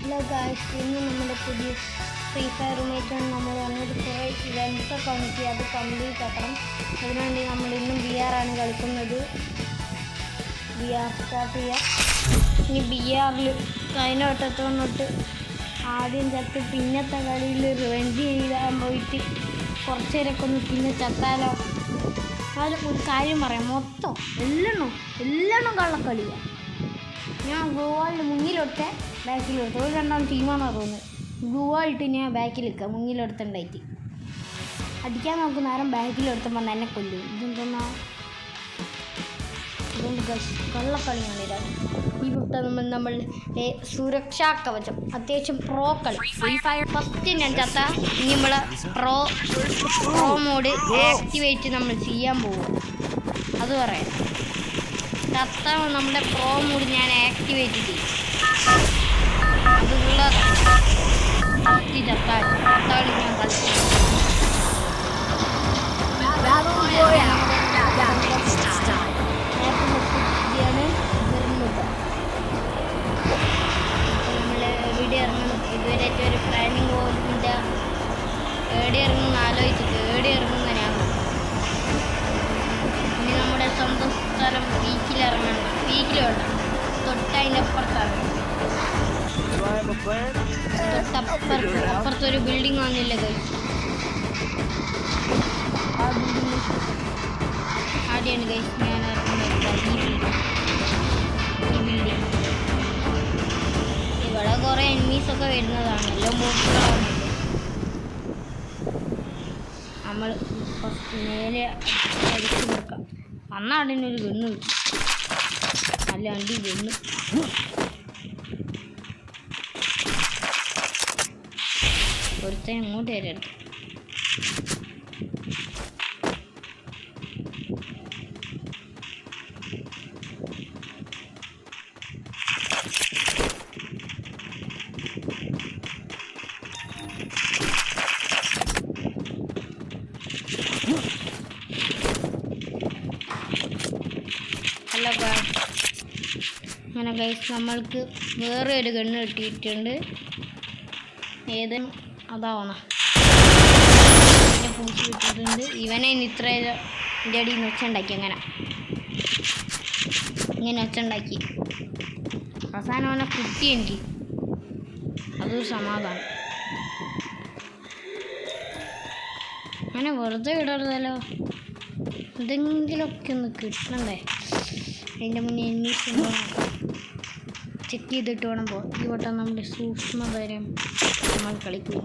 Hello guys, ഇന്ന് നമ്മുടെ പുതിയ ഫ്രീ ഫയർ റൂമായിട്ടാണ് നമ്മൾ വന്നിട്ട് കുറേ ഇവൻറ്റ്സൊക്കെ വന്നിട്ട് അത് കംപ്ലീറ്റ് ആക്കണം. അതിനുവേണ്ടി നമ്മൾ ഇന്നും VR ആണ് കളിക്കുന്നത്. VR സ്റ്റാർട്ട് ചെയ്യാം. ഇനി BRൽ അതിനോട്ടത്തോട്ട് ആദ്യം ചത്ത് പിന്നത്തെ കളിയിൽ റിവെഞ്ച് ചെയ്താൻ പോയിട്ട് കുറച്ച് നേരമൊക്കെ ഒന്ന് പിന്നെ ചത്താലോ. അതിൽ ഒരു കാര്യം പറയാം, മൊത്തം എല്ലാം കള്ളക്കളിയാണ്. ഞാൻ ഗ്ലൂവാളിൻ്റെ മുന്നിലെടുത്ത ബാക്കിലെടുത്ത ഒരു രണ്ടാം ടീമാണെന്ന് തോന്നുന്നത്. ഗ്ലൂവാളിട്ട് ഞാൻ ബാക്കിലെടുക്കുക, മുന്നിലെടുത്തുണ്ടായിട്ട് അടിക്കാൻ നോക്കുന്ന നേരം ബാക്കിലെടുത്തപ്പോൾ തന്നെ കൊല്ലും. ഇതെന്തെന്നാ അതുകൊണ്ട് കള്ളക്കളിയാണ് ഇതാണ്. ഈ നമ്മൾ സുരക്ഷാ കവചം അത്യാവശ്യം പ്രോ കളി. ഫസ്റ്റ് ഞാൻ ചത്ത ഇനി നമ്മളെ പ്രോ മോഡ് ആക്ടിവേറ്റ് നമ്മൾ ചെയ്യാൻ പോകും. അത് പറയാം, ചത്ത നമ്മുടെ പ്രോ മോഡ് ഞാൻ ആക്ടിവേറ്റ് ചെയ്യും. അതുള്ള ഫസ്റ്റ് ചത്താണ് ഞാൻ കളിച്ചത്. എവിടെ ഇറങ്ങണം ഇതുവരെ ഒരു പ്ലാനിങ് പോലും ഇല്ല. എവിടെ ഇറങ്ങുമെന്ന് ആലോചിച്ചിട്ട് എവിടെ ഇറങ്ങുന്ന ഞാൻ. ഇനി നമ്മുടെ സ്വന്തം സ്ഥലം പീക്കിലിറങ്ങണം. പീക്കിൽ വേണം, തൊട്ടതിൻ്റെ അപ്പുറത്താണ്. അപ്പുറത്തൊരു ബിൽഡിംഗ് വന്നില്ല ഗൈസ്. ആ ബിൽഡിംഗ് ആദ്യമാണ് ഗൈസ് ഞാൻ ഇറങ്ങുന്നത്. ഈ ബിൽഡിംഗ് ഇവിടെ കുറേ എനിമീസൊക്കെ വരുന്നതാണ്. എല്ലാം ബോട്ടുകളാണ്. നമ്മൾ ഫസ്റ്റ് നേരെ അടിച്ചു കൊടുക്കാം. അന്നാടിനൊരു ഗണ്ണ് കിട്ടും. അല്ലാണ്ട് ഈ ഗണ്ണ് ഒരുത്തൻ ഇങ്ങോട്ട് വരരുത്. ഹലോ ഗൈസ്, അങ്ങനെ ഗൈസ് നമ്മൾക്ക് വേറെ ഒരു ഗണ്ണ് കിട്ടിയിട്ടുണ്ട്. ഏത് അതാവണം പൂച്ച് കിട്ടിയിട്ടുണ്ട്. ഇവനെ ഇത്ര ഇതിൻ്റെ അടിയിൽ നിന്ന് ഒച്ചുണ്ടാക്കി. ഇങ്ങനെ ഒച്ചുണ്ടാക്കി അവസാനം അവനെ കുട്ടി എനിക്ക് അതൊരു സമാധാനം. അങ്ങനെ വെറുതെ ഇടരുതല്ലോ, എന്തെങ്കിലുമൊക്കെ ഒന്ന് കിട്ടണ്ടേ. അതിൻ്റെ മുന്നേ എനിമീസ് ചെക്ക് ചെയ്തിട്ട് വേണം പോകാൻ. ഈ വട്ടം നമ്മുടെ സൂക്ഷ്മതരം നമ്മൾ കളിക്കുക.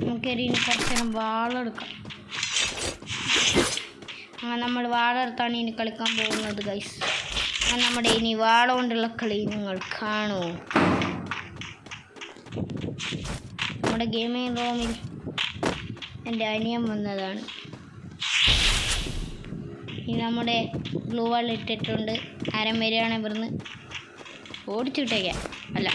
നമുക്കൊരു കുറച്ച് നേരം വാളെടുക്കാം. അങ്ങനെ നമ്മൾ വാളെടുത്താണ് ഇനി കളിക്കാൻ പോകുന്നത് ഗൈസ്. അങ്ങനെ നമ്മുടെ ഇനി വാള കൊണ്ടുള്ള കളി നിങ്ങൾ കാണൂ. നമ്മുടെ ഗെയിമിംഗ് റൂമിൽ എൻ്റെ അനിയൻ വന്നതാണ്. ഇനി നമ്മുടെ ഗ്ലൂ വാൾ ഇട്ടിട്ടുണ്ട്. ആരം വരികയാണ് ഇവിടുന്ന് ഓടിച്ചുവിട്ടേക്കാം. അല്ല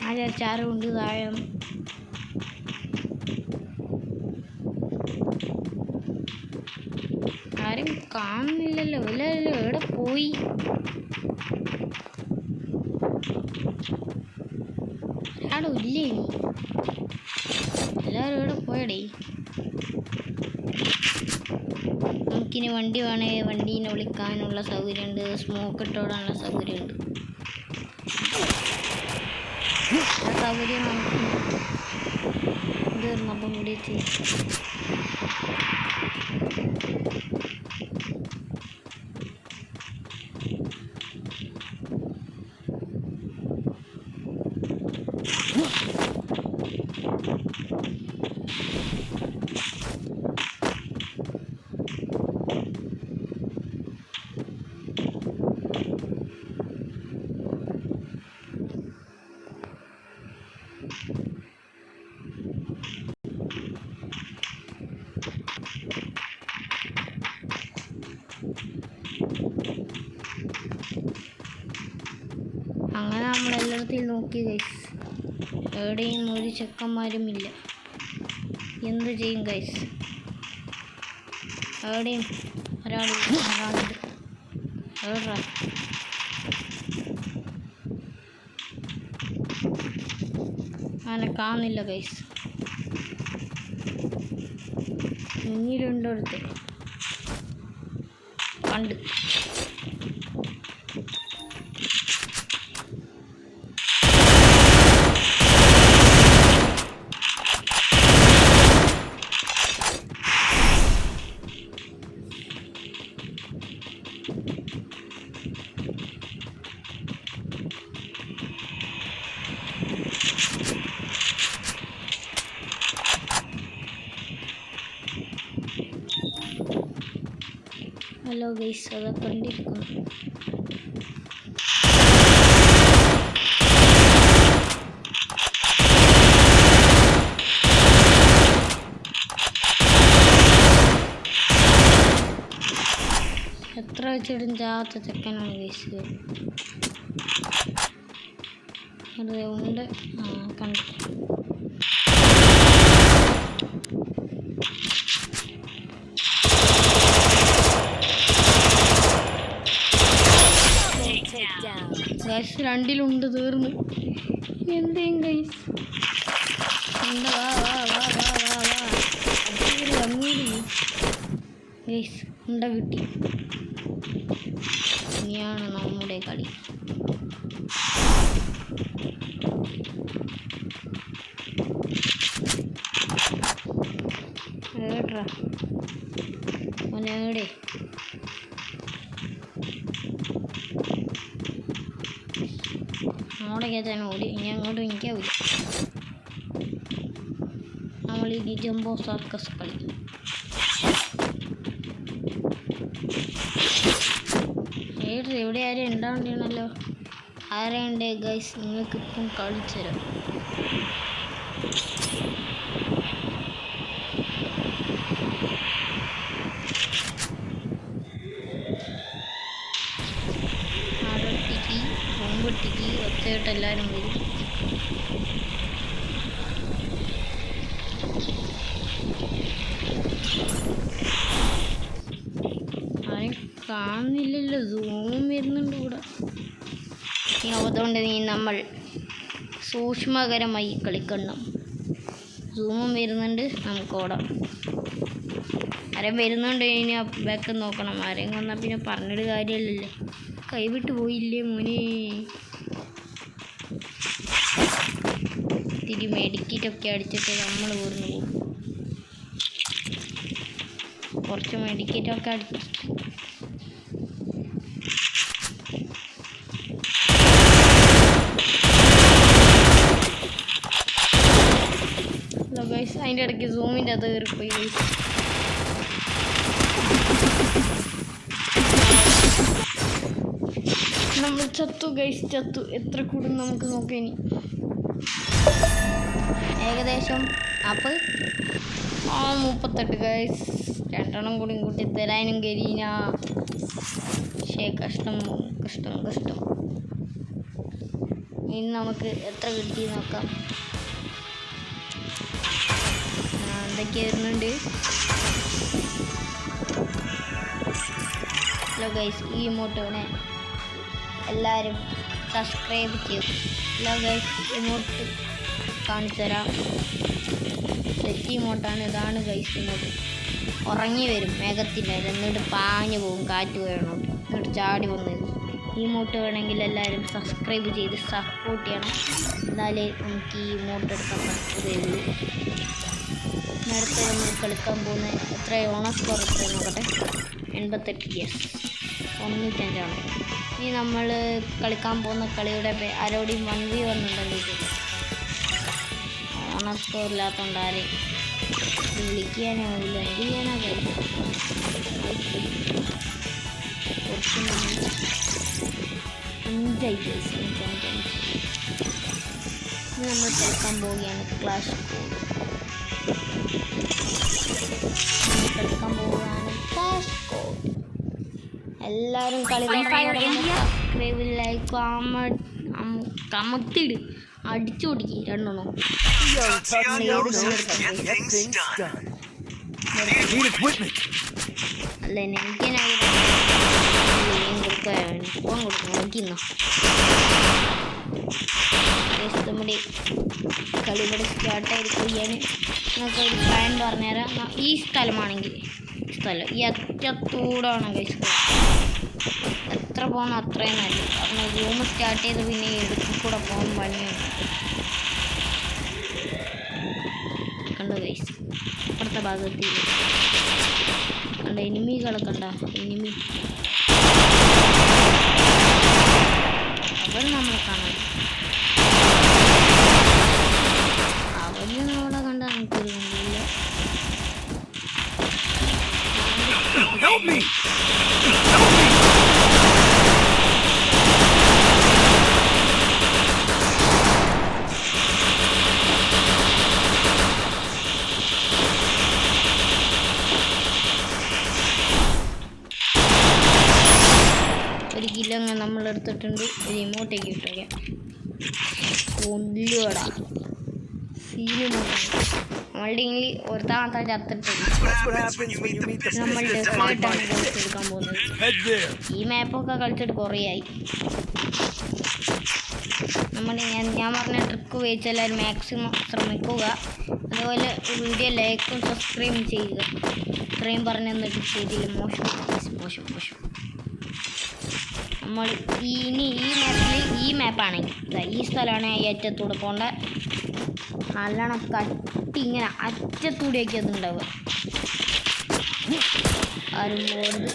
ആ ചാറ് കൊണ്ട് താഴെ ആരും കാണുന്നില്ലല്ലോ. ഇല്ലല്ലോ, എവിടെ പോയി? ആടോ ഇല്ലേ, എല്ലാവരും എവിടെ പോയടേ? നമുക്കിനി വണ്ടി വേണേ വണ്ടീനെ വിളിക്കാനുള്ള സൗകര്യമുണ്ട്. സ്മോക്ക് ഇട്ടോടാനുള്ള സൗകര്യമുണ്ട്. സൗകര്യം നമുക്ക് തീർന്നപ്പം കൂടി അങ്ങനെ നമ്മളെല്ലായിടത്തും നോക്കി ഗൈസ്, എവിടെയും ഒരു ചെക്കന്മാരുമില്ല. എന്ത് ചെയ്യും ഗൈസ്? എവിടെയും ഒരാളുണ്ട് അങ്ങനെ കാണുന്നില്ല ഗൈസ്. മുന്നിലുണ്ടോടത്ത് കണ്ട്. ഹലോ ഗൈസ്, അതൊക്കെ കണ്ടിരിക്കുന്നു. എത്ര വെച്ചിട്ടും ചാത്ത ചെക്കനാണ് ഗൈസ്. അത് ഉണ്ട്. കണ്ടു. ഗൈസ് രണ്ടിലുണ്ട്, തീർന്ന്. എന്തേം ഗൈസ് ഉണ്ട്. ഗൈസ് ഉണ്ട കിട്ടി. ഇനിയാണ് നമ്മുടെ കളി. ഏട്രാ മോനേടെ അങ്ങോട്ട് കയറ്റാൻ ഓടി. ഇനി അങ്ങോട്ട് എനിക്കാവില്ല. നമ്മൾ ഈ ജംബോ സർക്കസ് കളി. എവിടെ ആരും ഉണ്ടാവണ്ടല്ലോ. ആരെയുണ്ടേ ഗൈസ്, നിങ്ങൾക്കിപ്പം കളിച്ചുതരാം. ആടൊട്ടിക്ക് കൊമ്പൊട്ടിക്ക് ഒച്ചയായിട്ട് എല്ലാവരും വരും. ആരും കാണുന്നില്ലല്ലോ. സൂം വരുന്നുണ്ട് കൂടെ. അതുകൊണ്ട് നമ്മൾ സൂക്ഷ്മകരമായി കളിക്കണം. സൂമും വരുന്നുണ്ട്. നമുക്ക് ഓടാം. ആരെയും വരുന്നുണ്ട്. ഇനി ബാക്ക് നോക്കണം. ആരെയും വന്നാൽ പിന്നെ പറഞ്ഞിട്ട് കാര്യമല്ലല്ലോ. കൈവിട്ട് പോയില്ലേ മോനെ. തിരി മെഡിക്കറ്റൊക്കെ അടിച്ചിട്ട് നമ്മൾ വീർന്നു പോകും. കുറച്ച് മെഡിക്കറ്റൊക്കെ അടിച്ചിട്ട് ഗൈസ് അതിൻ്റെ ഇടയ്ക്ക് സൂമിൻ്റെ അത് കയറിപ്പോയി ഗൈസ്. നമ്മൾ ചത്തു ഗൈസ്, ചത്തു. എത്ര കൂടും നമുക്ക് നോക്കാം. ഇനി ഏകദേശം 38 ഗൈസ്. 2 കൂടി കൂട്ടി തരാനും കരീന. പക്ഷേ കഷ്ടം. ഇനി നമുക്ക് എത്ര കിട്ടി നോക്കാം. എന്തൊക്കെ വരുന്നുണ്ട്. ഹലോ ഗൈസ്, ഈ ഇമോട്ട് വേണേ എല്ലാവരും സബ്സ്ക്രൈബ് ചെയ്യും. ഹലോ ഗൈസ്, ഇമോട്ട് കാണിച്ചു തരാം. സെറ്റ് ഇമോട്ടാണ്. ഇതാണ് ഗൈസ് ഇമോട്ട്. ഉറങ്ങി വരും മേഘത്തിൻ്റെ. എന്നിട്ട് പാഞ്ഞു പോകും കാറ്റ് വേണം. എന്നിട്ട് ചാടി വന്നത്. ഈ ഇമോട്ട് വേണമെങ്കിൽ എല്ലാവരും സബ്സ്ക്രൈബ് ചെയ്ത് സപ്പോർട്ട് ചെയ്യണം. എന്നാലേ നമുക്ക് ഈ ഇമോട്ട് എടുക്കാൻ പറ്റുകയുള്ളൂ. നേരത്തെ നമ്മൾ കളിക്കാൻ പോകുന്ന എത്ര സ്കോർ എത്ര നോക്കട്ടെ. 88 യെസ്, 95. ഇനി നമ്മൾ കളിക്കാൻ പോകുന്ന കളിയുടെ ആരോടെയും 1v1 ഉണ്ടെങ്കിൽ സ്കോർ ഇല്ലാത്തതുകൊണ്ട് ആരെയും വിളിക്കാനാവില്ല. എന്ത് ചെയ്യാനാ കഴിയും. കുറച്ച് 5 പൈസ. ഇനി നമ്മൾ കളിക്കാൻ പോവുകയാണ് ക്ലാഷ് കോഡ്. കളിക്കാൻ പോവുകയാണ് ക്ലാഷ് കോഡ്. എല്ലാവരും സബ്സ്ക്രൈബ് ലൈക്ക് കമത്തിട് അടിച്ചോടിക്ക് 2 എണ്ണം. അല്ല എനിക്ക് കൊടുക്കും നോക്കിന്നോ. നമ്മുടെ കളി ഇവിടെ സ്റ്റാർട്ടായിരിക്കുകയാണ്. നിങ്ങൾക്ക് ഒരു പ്ലാൻ പറഞ്ഞുതരാം. ഈ സ്ഥലമാണെങ്കിൽ ഈ അറ്റത്തൂടാണ് കഴിച്ചത്. എത്ര പോകുന്ന അത്രയും നല്ല. കാരണം റൂം സ്റ്റാർട്ട് ചെയ്ത് പിന്നെ എടുത്തു കൂടെ പോകാൻ പണിയാണ്. കണ്ടോ ഗൈസ്, അപ്പുറത്തെ ഭാഗത്ത് കണ്ട എനിമികളെ കണ്ട എനിമി അവർ നമ്മളെ കാണാൻ അവര് നമ്മളെ കണ്ട നമുക്കൊരു കണ്ടില്ല. ഒരു കിലങ്ങ് നമ്മളെടുത്തിട്ടുണ്ട്. ഒരു ഇമോട്ടേക്ക് ഇട്ടേക്കാം. കൊല്ലുവടാ സീന് നമ്മളുടെ ഇങ്ങനെ ഒരുത്താത്ത ചത്തിട്ടുണ്ട്. നമ്മൾ ഡെസേർട്ടാണ് കളിച്ചെടുക്കാൻ പോകുന്നത്. ഈ മാപ്പൊക്കെ കളിച്ചിട്ട് കുറേ ആയി. ഞാൻ പറഞ്ഞ ട്രിക്ക് ഉപയോഗിച്ച് എല്ലാവരും മാക്സിമം ശ്രമിക്കുക. അതുപോലെ വീഡിയോ ലൈക്കും സബ്സ്ക്രൈബും ചെയ്യുക. ഇത്രയും പറഞ്ഞു തന്നിട്ട് ചെയ്തില്ല. മോശം. നമ്മൾ ഇനി ഈ മാപ്പാണെങ്കിൽ ഈ സ്ഥലമാണ് ഈ അറ്റത്തൂടെ പോകേണ്ട. നല്ലോണം കട്ടി ഇങ്ങനെ അറ്റത്തൂടെയൊക്കെ അതുണ്ടാവുക. ആരും പോകരുത്.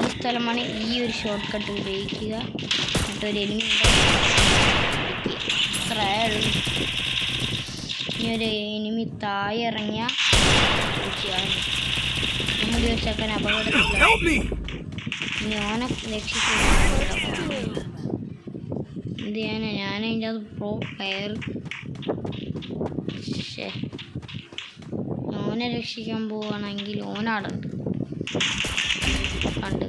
ഈ സ്ഥലമാണ് ഈ ഒരു ഷോർട്ട് കട്ട് ഉപയോഗിക്കുക. എന്നിട്ടൊരു എനിമി ഇനി ഒരു എനിമി താഴെ ഇറങ്ങിയ നമുക്ക് വെച്ചേക്കാൻ അപകടത്തില്ല. ഞാനെ രക്ഷിക്കുന്നു. എന്ത് ചെയ്യാനാ, ഞാനതിൻ്റെ അത് പ്രോ പ്ലെയർ. ഓനെ രക്ഷിക്കാൻ പോവുകയാണെങ്കിൽ ഓനാടുണ്ട്. കണ്ട്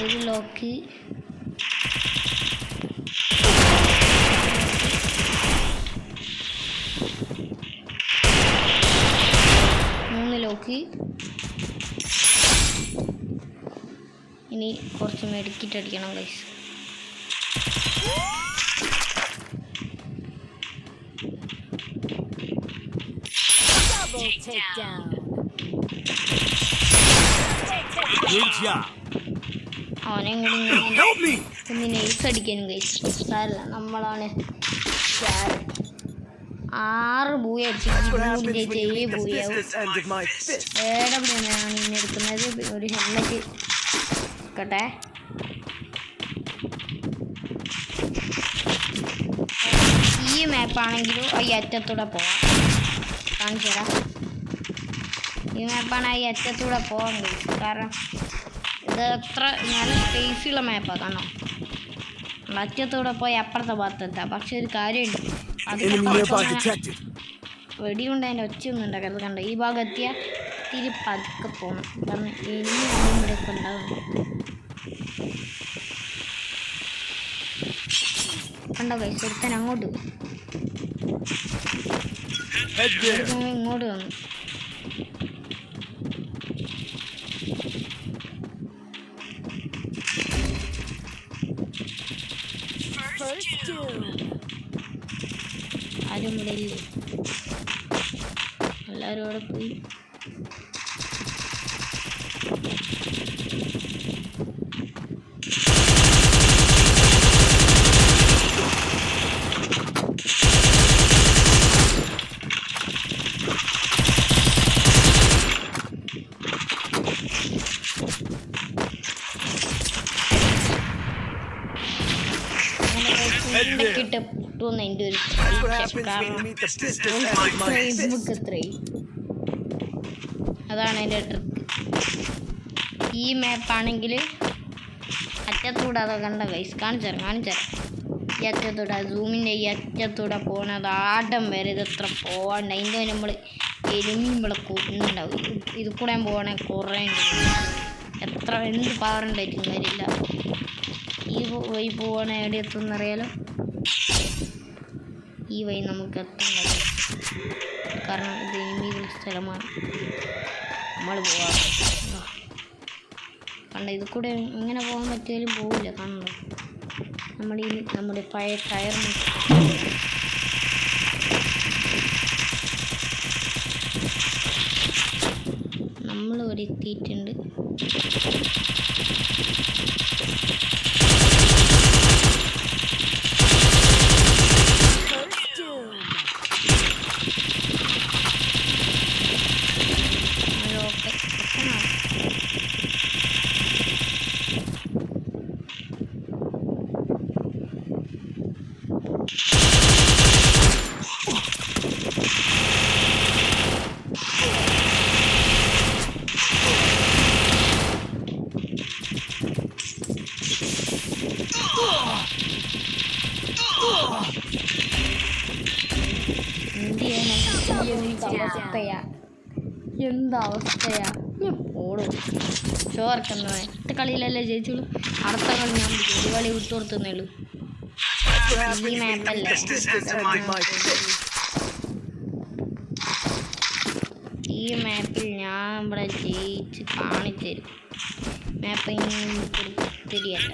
ഒരു ലോക്ക് ലോക്ക്. ഇനി കുറച്ച് മെഡിക്കിറ്റ് അടിക്കണം ഗൈസ്. അവനെയും കൂടി ഒന്ന് നെയ്സ് അടിക്കാനും ഗൈസ്. സാരല്ല, നമ്മളാണ് 6 ബൂയ അടിച്ചിട്ട് ബൂയാവും. ഏടെ ബൂയാണ് ഇന്ന് എടുക്കുന്നത്. ഒരു ഹെൽമെറ്റ് കട്ടെ. ഈ മാപ്പാണെങ്കിലും ഈ അറ്റത്തൂടെ പോവാം. കാണിച്ചു തരാം. ഈ മാപ്പാണ് ഈ അറ്റത്തൂടെ പോകാൻ കഴിയും. കാരണം ഇത് അത്ര നല്ല സ്പേസുള്ള മാപ്പാണ്. കാണോ, അറ്റത്തൂടെ പോയി അപ്പുറത്തെ ഭാഗത്തെത്താം. പക്ഷെ ഒരു കാര്യമുണ്ട്, വെടിയുണ്ട്. അതിൻ്റെ ഒച്ചയൊന്നും ഉണ്ടാക്കരുത്. കണ്ടോ, ഈ ഭാഗം എത്തിയാൽ ഇത്തിരി പതുക്കെ പോകണം. കാരണം ഇവിടെയൊക്കെ ഉണ്ടാകും. കണ്ടോ ഗൈസ്, ഒരുത്തൻ അങ്ങോട്ട് ഇങ്ങോട്ട് വന്നു. ആരും ഇവിടെ ഇല്ലേ? എല്ലാവരും അവിടെ പോയി. കിട്ടുമെന്ന് എൻ്റെ ഒരു ഫേസ്ബുക്ക് എത്രയും. അതാണ് എൻ്റെ ട്രിക്ക്. ഈ മാപ്പാണെങ്കിൽ അറ്റത്തൂടെ അത് കണ്ട ഗൈസ്, കാണിച്ചുതരാം. ഈ അറ്റത്തൂടെ സൂമിൻ്റെ ഈ അറ്റത്തൂടെ പോകണത് ആട്ടം വരെ ഇത് എത്ര പോകണ്ട. അതിൻ്റെ നമ്മൾ എരുമിമ്പളെ കൊന്നുണ്ടാവും. ഇത് കൂടെ പോകണമെങ്കിൽ കുറേ എത്ര എന്ത് പവർ ഉണ്ടായിട്ടും കാര്യമില്ല. ഈ വഴി പോകണ എവിടെ എത്തുമെന്നറിയാലോ. ഈ വഴി നമുക്ക് എത്തണ്ട, കാരണം ഇത് എനിമികൾ സ്ഥലമാണ് നമ്മൾ പോവാറ്. കണ്ട ഇത് കൂടെ എങ്ങനെ പോകാൻ പറ്റിയാലും പോവില്ല. കണ്ടോ നമ്മുടെ പഴയ ടയർ നമ്മൾ ഇവിടെ എത്തിയിട്ടുണ്ട്. എന്തവസ്ഥയാ പോടും. ചോർക്കുന്ന ഒറ്റ കളിയിലല്ലേ ജയിച്ചുള്ളൂ. അടുത്ത കളി ഞാൻ ഒരു കളി വിട്ടു കൊടുത്തേ ഉള്ളൂ. ഈ മാപ്പല്ലേ ഈ മാപ്പിൽ ഞാൻ ഇവിടെ ജയിച്ച് കാണിച്ചു തരും. മാപ്പ് ശരിയല്ല.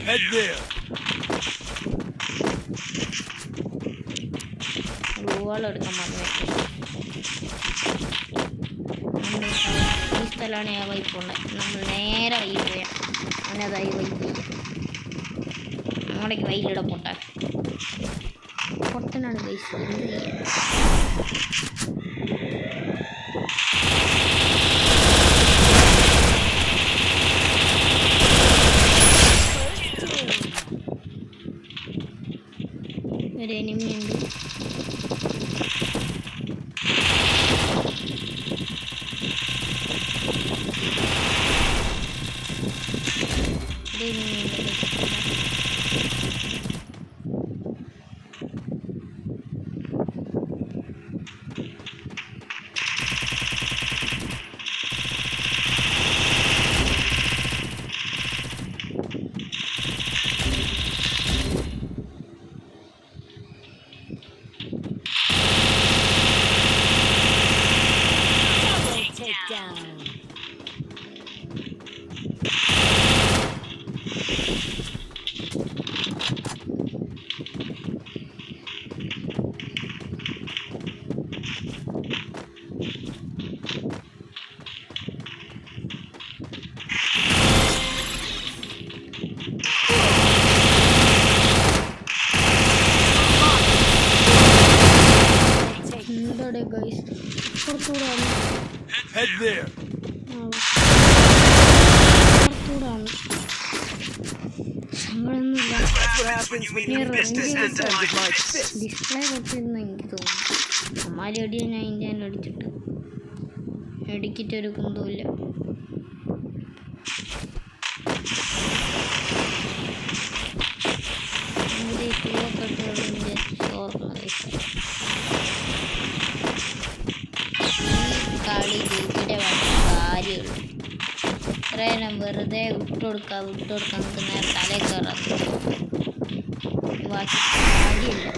റൂളുകളെടുക്കാൻ പറഞ്ഞു. ഈ സ്ഥലമാണ് ഞാൻ വൈപ്പുള്ളത്. നമ്മൾ നേരെ വൈ പോയാൽ അങ്ങനെതായി വൈ പോയി അങ്ങോട്ടേക്ക് വൈലിട പൊട്ടനാണ് ഗൈസ്. എന്ത് ചെയ്യാം? ഒരു എനിമി ഉണ്ട്. ഡിസ്പ്ലേ കൊടുത്തിരുന്ന എനിക്ക് തോന്നുന്നു. അമ്മാരി അടിയാണ് ഞാൻ ഇന്ത്യ അടിച്ചിട്ട് ഇടിക്കിട്ടൊരു കുന്തമില്ല. കളി ജയിച്ചിട്ടേ കാര്യമുള്ളൂ. ഇത്രയും വെറുതെ വിട്ടുകൊടുക്കാൻ നമുക്ക് നേരെ തലയിൽ കയറാം. ബാക്കി കാര്യമില്ല.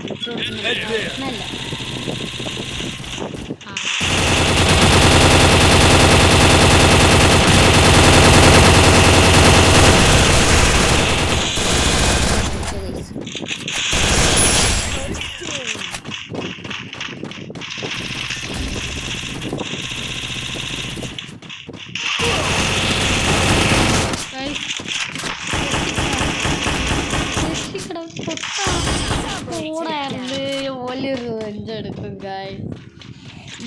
വിട്ടുകൊടുക്കുന്ന പ്രശ്നമല്ല.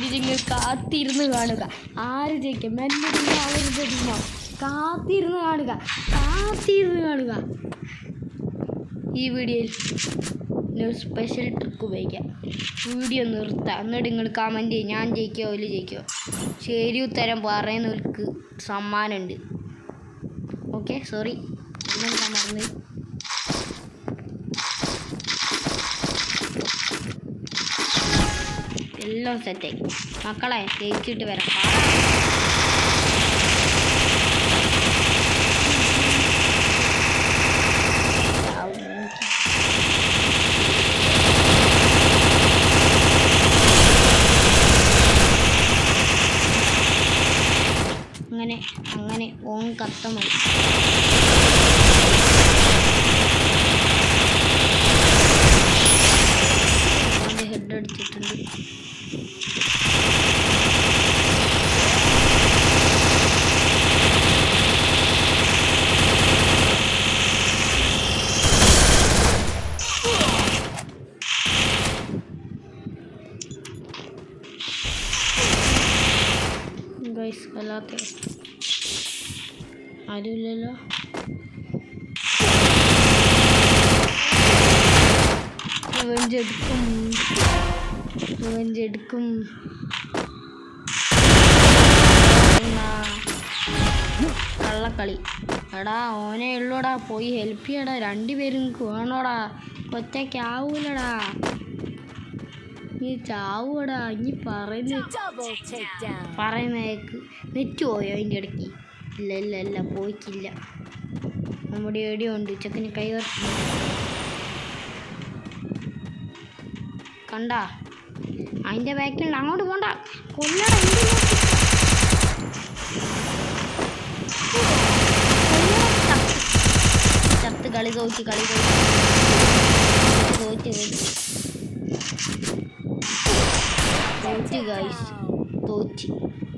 ഇതിങ്ങൾ കാത്തിരുന്ന് കാണുക. ആര് ജയിക്കും? മെല്ലെ അവരുടെ ടീമോ? കാത്തിരുന്ന് കാണുക. ഈ വീഡിയോയിൽ ഒരു സ്പെഷ്യൽ ട്രിക്ക് ഉപയോഗിക്കാം. വീഡിയോ നിർത്താം. എന്നിട്ട് നിങ്ങൾ കമൻറ്റ് ചെയ്യും ഞാൻ ജയിക്കോ ഓല് ജയിക്കോ. ശരി ഉത്തരം പറയുന്നവർക്ക് സമ്മാനമുണ്ട്. ഓക്കെ, സോറി ഞാൻ മറന്നു. എല്ലാം സെറ്റായി മക്കളെ. ജയിച്ചിട്ട് വരാം. അങ്ങനെ ഓൻ കത്തമായി. അവൻ്റെ ഹെഡ് അടിച്ചിട്ടുണ്ട്. ഗൈസ് വല്ലാത്ത ആരുമില്ലല്ലോ. റിവെഞ്ചെടുക്കും. കള്ളക്കളി. എടാ ഓനെ ഉള്ളൂടാ, പോയി ഹെൽപ്പ് ചെയ്യടാ. രണ്ടുപേരും വേണോടാ, ഒറ്റയ്ക്കാവൂലടാ. നീ ചാവൂടാ. നീ പറയുന്നേക്ക്. നെറ്റ് പോയോ അതിൻ്റെ ഇടയ്ക്ക്? ഇല്ല പോയിട്ടില്ല. നമ്മുടെ എവിടെയുണ്ട് ചെക്കന് കൈവർത്തി കണ്ടാ? അതിൻ്റെ ബാക്കിലുണ്ട്. അങ്ങോട്ട് പോണ്ട, കൊല്ലടാ. ചത്ത്. കളി തോറ്റ് ഗൈസ്, തോറ്റ്.